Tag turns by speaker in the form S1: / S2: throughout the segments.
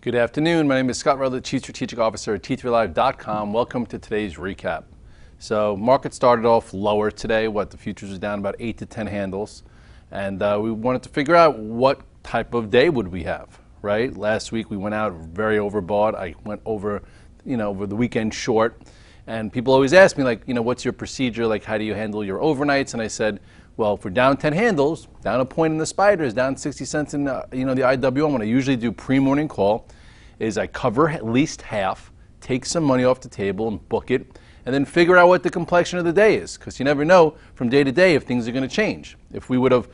S1: Good afternoon. My name is Scott Redler, Chief Strategic Officer at T3Live.com. Welcome to today's recap. So market started off lower today. The futures was down about 8 to 10 handles. And we wanted to figure out what type of day would we have, right? Last week we went out very overbought. I went over, over the weekend short. And people always ask me, what's your procedure? How do you handle your overnights? And I said, well, if we're down 10 handles, down a point in the spiders, down 60 cents in the IWM, what I usually do pre-morning call is I cover at least half, take some money off the table and book it, and then figure out what the complexion of the day is, because you never know from day to day if things are going to change. If we would have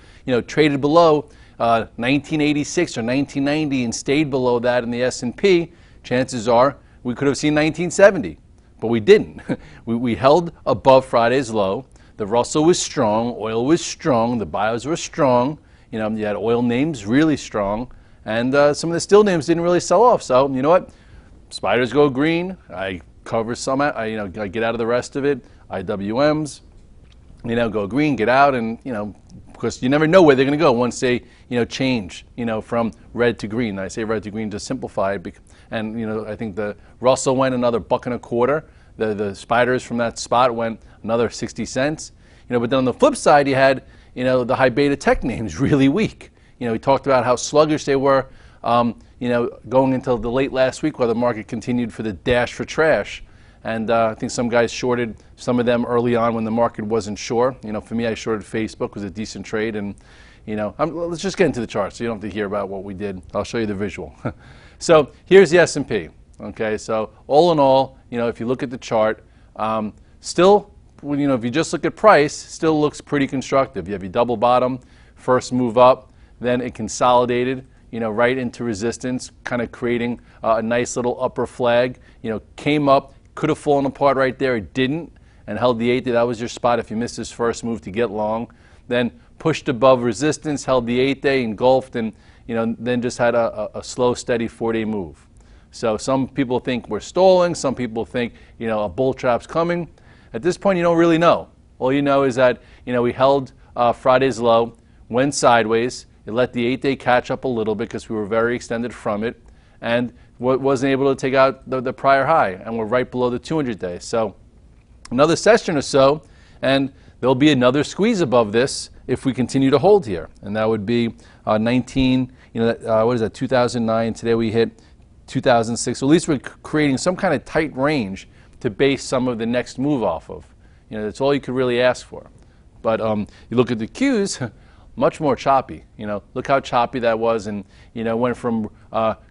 S1: traded below 1986 or 1990 and stayed below that in the S&P, chances are we could have seen 1970, but we didn't. we held above Friday's low. The Russell was strong, oil was strong, the bios were strong. You had oil names really strong, and some of the still names didn't really sell off. So you know what? Spiders go green. I cover some. I get out of the rest of it. IWMs, go green, get out, and because you never know where they're going to go once they change from red to green. I say red to green to simplify it, and I think the Russell went another $1.25. The spiders from that spot went another 60 cents. But then on the flip side, you had the high beta tech names really weak. We talked about how sluggish they were, going until the late last week, while the market continued for the dash for trash. And I think some guys shorted some of them early on when the market wasn't sure. For me, I shorted Facebook. It was a decent trade, and let's just get into the charts so you don't have to hear about what we did. I'll show you the visual. So here's the S&P. Okay, so all in all, if you look at the chart, still, if you just look at price, still looks pretty constructive. You have your double bottom, first move up, then it consolidated, right into resistance, kind of creating a nice little upper flag. Came up, could have fallen apart right there, it didn't, and held the 8-day. That was your spot if you missed this first move to get long. Then pushed above resistance, held the 8-day, engulfed, and then just had a slow, steady 4-day move. So some people think we're stalling, some people think a bull trap's coming. At this point, you don't really know. All you know is that we held Friday's low, went sideways. It let the 8-day catch up a little bit because we were very extended from it, and wasn't able to take out the prior high, and we're right below the 200-day. So another session or so, and there'll be another squeeze above this if we continue to hold here, and that would be 2009. Today we hit 2006. So at least we're creating some kind of tight range to base some of the next move off of. That's all you could really ask for. But you look at the Qs, much more choppy. Look how choppy that was, and went from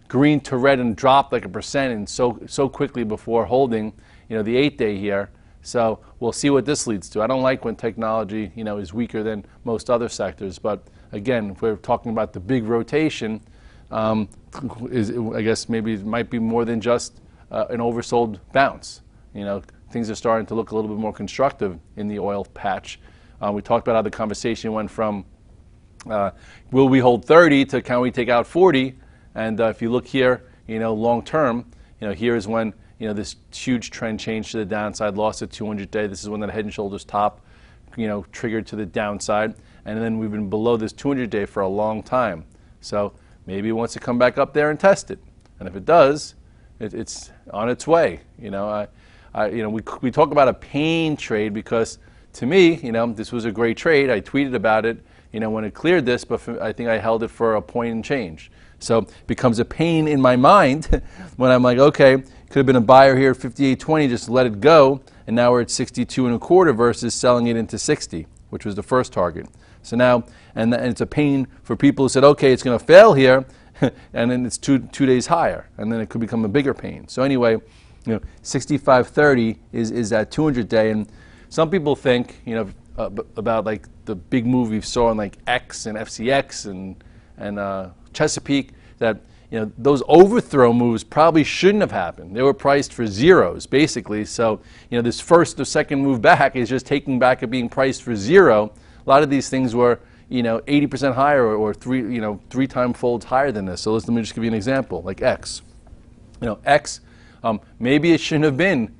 S1: green to red and dropped like 1% and so quickly before holding the 8-day here. So we'll see what this leads to. I don't like when technology is weaker than most other sectors, but again, if we're talking about the big rotation, I guess maybe it might be more than just an oversold bounce. Things are starting to look a little bit more constructive in the oil patch. We talked about how the conversation went from will we hold 30 to can we take out 40? And if you look here, long term, here is when this huge trend changed to the downside, lost at 200-day. This is when that head and shoulders top, triggered to the downside, and then we've been below this 200-day for a long time. So maybe it wants to come back up there and test it, and if it does, it's on its way. We talk about a pain trade because, to me, this was a great trade. I tweeted about it, when it cleared this, but I think I held it for a point and change. So it becomes a pain in my mind when I'm like, okay, could have been a buyer here at 58.20, just let it go, and now we're at 62.25 versus selling it into 60, which was the first target. So now, and it's a pain for people who said, okay, it's going to fail here, and then it's two days higher, and then it could become a bigger pain. So anyway, 65.30 is that 200-day, and some people think, about like the big move we saw in like X and FCX and Chesapeake, that those overthrow moves probably shouldn't have happened. They were priced for zeros, basically. So this first or second move back is just taking back at being priced for zero. A lot of these things were 80% higher or three time folds higher than this. So let me just give you an example, like X. X, maybe it shouldn't have been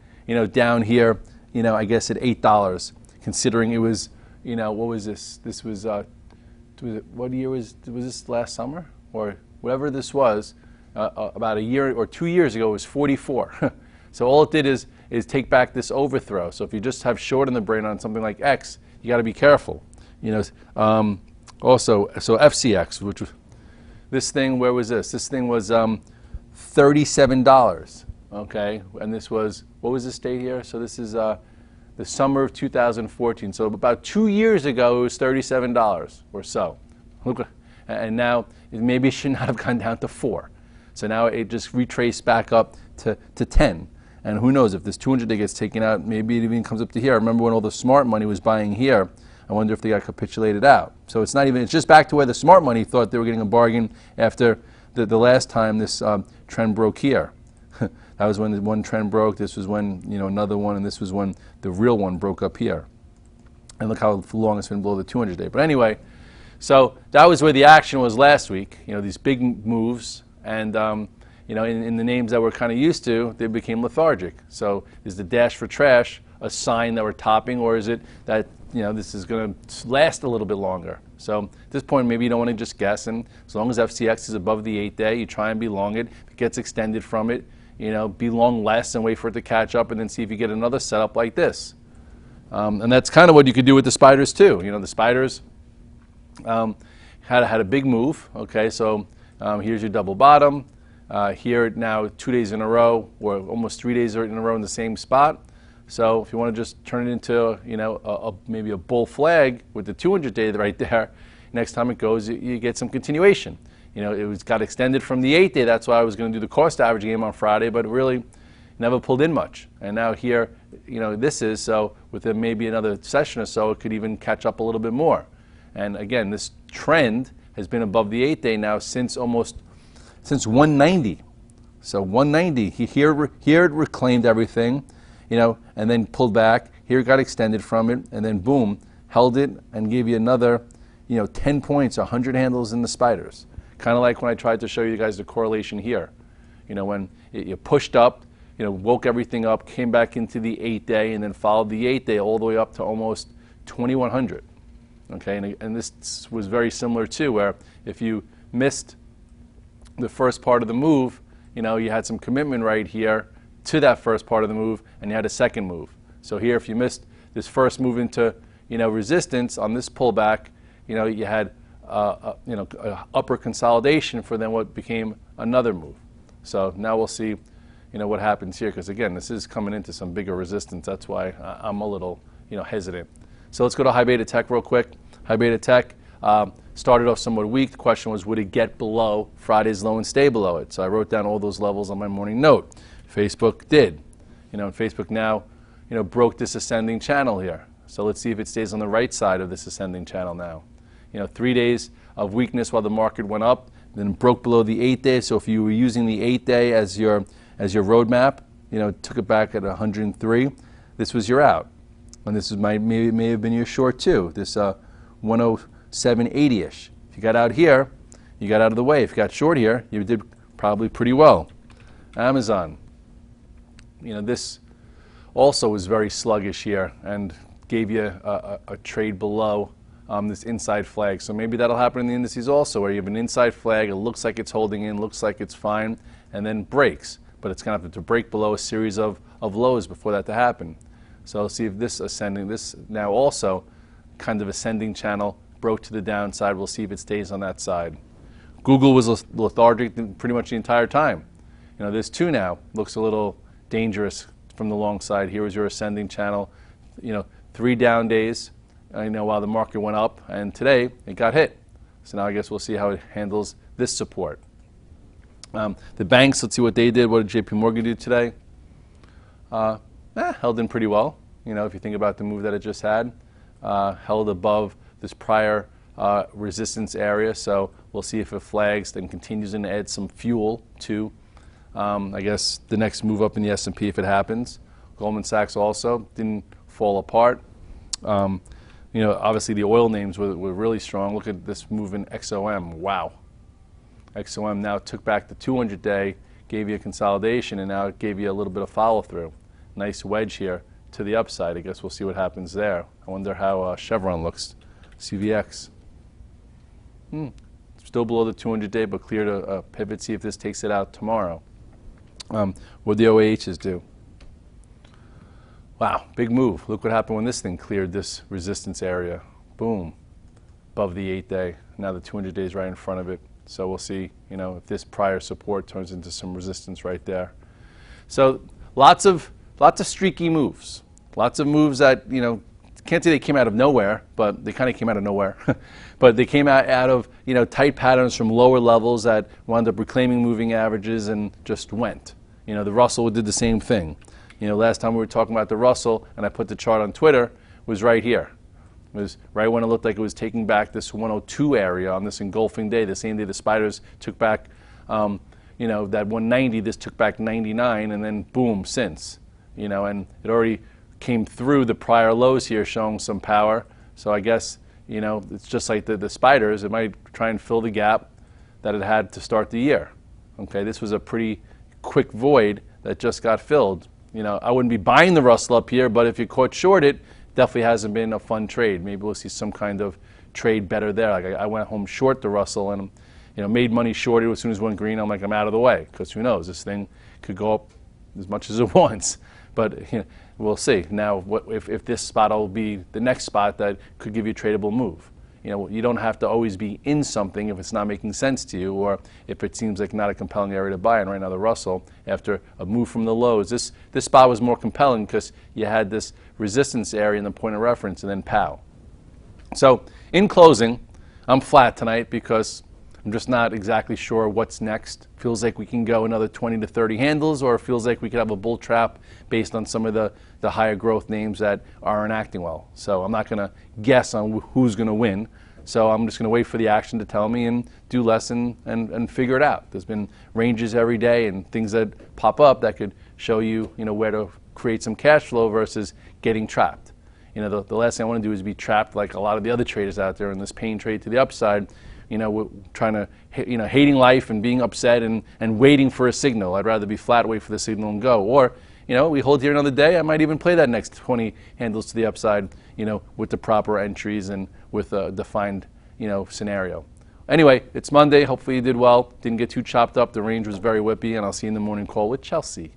S1: down here, I guess at $8, considering it was, what was this? This was what year was this last summer or whatever this was? about a year or 2 years ago, it was 44. So all it did is take back this overthrow. So if you just have short in the brain on something like X, you got to be careful. Also, so FCX, which was this thing, where was this? This thing was $37. Okay, and this was, what was this date here? So this is the summer of 2014. So about 2 years ago, it was $37 or so. Look, and now maybe it should not have gone down to 4. So now it just retraced back up to 10. And who knows, if this 200-day gets taken out, maybe it even comes up to here. I remember when all the smart money was buying here. I wonder if they got capitulated out. So it's not even, it's just back to where the smart money thought they were getting a bargain after the last time this trend broke here. That was when the one trend broke. This was when, another one, and this was when the real one broke up here. And look how long it's been below the 200-day. But anyway, so that was where the action was last week. These big moves, and in the names that we're kind of used to, they became lethargic. So is the dash for trash a sign that we're topping, or is it that this is going to last a little bit longer? So at this point, maybe you don't want to just guess, and as long as FCX is above the 8-day, you try and be long it. If it gets extended from it, be long less and wait for it to catch up, and then see if you get another setup like this. And that's kind of what you could do with the spiders too. The spiders had a big move. Okay, so here's your double bottom. Here now 2 days in a row, or almost 3 days in a row in the same spot. So if you want to just turn it into maybe a bull flag with the 200-day right there, next time it goes, you get some continuation. It got extended from the 8-day. That's why I was going to do the cost average game on Friday, but it really never pulled in much. And now here, this is, so within maybe another session or so, it could even catch up a little bit more. And again, this trend has been above the 8-day now since 190. So 190, here it reclaimed everything, and then pulled back. Here it got extended from it, and then boom, held it and gave you another, 10 points, 100 handles in the spiders. Kind of like when I tried to show you guys the correlation here. When you pushed up, woke everything up, came back into the 8-day, and then followed the 8-day all the way up to almost 2100. Okay, and this was very similar too, where if you missed the first part of the move, you had some commitment right here to that first part of the move, and you had a second move. So here, if you missed this first move into, resistance on this pullback, you had, upper consolidation for then what became another move. So now we'll see, what happens here, because again, this is coming into some bigger resistance. That's why I'm a little, hesitant. So let's go to high beta tech real quick. High beta tech started off somewhat weak. The question was, would it get below Friday's low and stay below it? So I wrote down all those levels on my morning note. Facebook did. And Facebook now, broke this ascending channel here. So let's see if it stays on the right side of this ascending channel now. 3 days of weakness while the market went up, then broke below the 8-day. So if you were using the 8-day as your roadmap, took it back at 103, this was your out. And this is may have been your short too, this 107.80-ish. If you got out here, you got out of the way. If you got short here, you did probably pretty well. Amazon, this also was very sluggish here and gave you a trade below this inside flag. So maybe that'll happen in the indices also, where you have an inside flag, it looks like it's holding in, looks like it's fine, and then breaks. But it's going to have to break below a series of lows before that to happen. So let's see if this ascending, this now also kind of ascending channel broke to the downside. We'll see if it stays on that side. Google was lethargic pretty much the entire time. This too now looks a little dangerous from the long side. Here was your ascending channel. 3 down days, while the market went up, and today it got hit. So now I guess we'll see how it handles this support. The banks, let's see what they did. What did JP Morgan do today? Held in pretty well. If you think about the move that it just had, held above this prior resistance area. So we'll see if it flags, then continues and adds some fuel to, I guess, the next move up in the S&P if it happens. Goldman Sachs also didn't fall apart. Obviously the oil names were really strong. Look at this move in XOM. Wow. XOM now took back the 200-day, gave you a consolidation, and now it gave you a little bit of follow-through. Nice wedge here to the upside. I guess we'll see what happens there. I wonder how Chevron looks. CVX. still below the 200-day, but cleared a pivot. See if this takes it out tomorrow. What the OAHs do. Wow, big move. Look what happened when this thing cleared this resistance area. Boom, above the 8-day. Now the 200-day is right in front of it. So we'll see, if this prior support turns into some resistance right there. So lots of streaky moves. Lots of moves that, can't say they came out of nowhere, but they kind of came out of nowhere. But they came out of, tight patterns from lower levels that wound up reclaiming moving averages and just went. The Russell did the same thing. Last time we were talking about the Russell, and I put the chart on Twitter, was right here. It was right when it looked like it was taking back this 102 area on this engulfing day, the same day the spiders took back, that 190, this took back 99, and then boom, since. And it already came through the prior lows here showing some power. So I guess, it's just like the spiders. It might try and fill the gap that it had to start the year. Okay, this was a pretty quick void that just got filled. I wouldn't be buying the Russell up here, but if you caught short it, definitely hasn't been a fun trade. Maybe we'll see some kind of trade better there. Like I went home short the Russell and made money short it as soon as it went green. I'm like, I'm out of the way, because who knows, this thing could go up as much as it wants. But we'll see. Now, if this spot will be the next spot that could give you a tradable move. You don't have to always be in something if it's not making sense to you, or if it seems like not a compelling area to buy. And right now the Russell, after a move from the lows, this spot was more compelling because you had this resistance area in the point of reference and then pow. So in closing, I'm flat tonight because I'm just not exactly sure what's next. Feels like we can go another 20 to 30 handles, or it feels like we could have a bull trap based on some of the higher growth names that aren't acting well. So I'm not going to guess on who's going to win. So I'm just going to wait for the action to tell me and do less and figure it out. There's been ranges every day and things that pop up that could show you, where to create some cash flow versus getting trapped. The last thing I want to do is be trapped like a lot of the other traders out there in this pain trade to the upside. We're trying to, hating life and being upset and waiting for a signal. I'd rather be flat, wait for the signal and go. Or, we hold here another day. I might even play that next 20 handles to the upside, with the proper entries and with a defined, scenario. Anyway, it's Monday. Hopefully you did well. Didn't get too chopped up. The range was very whippy, and I'll see you in the morning call with Chelsea.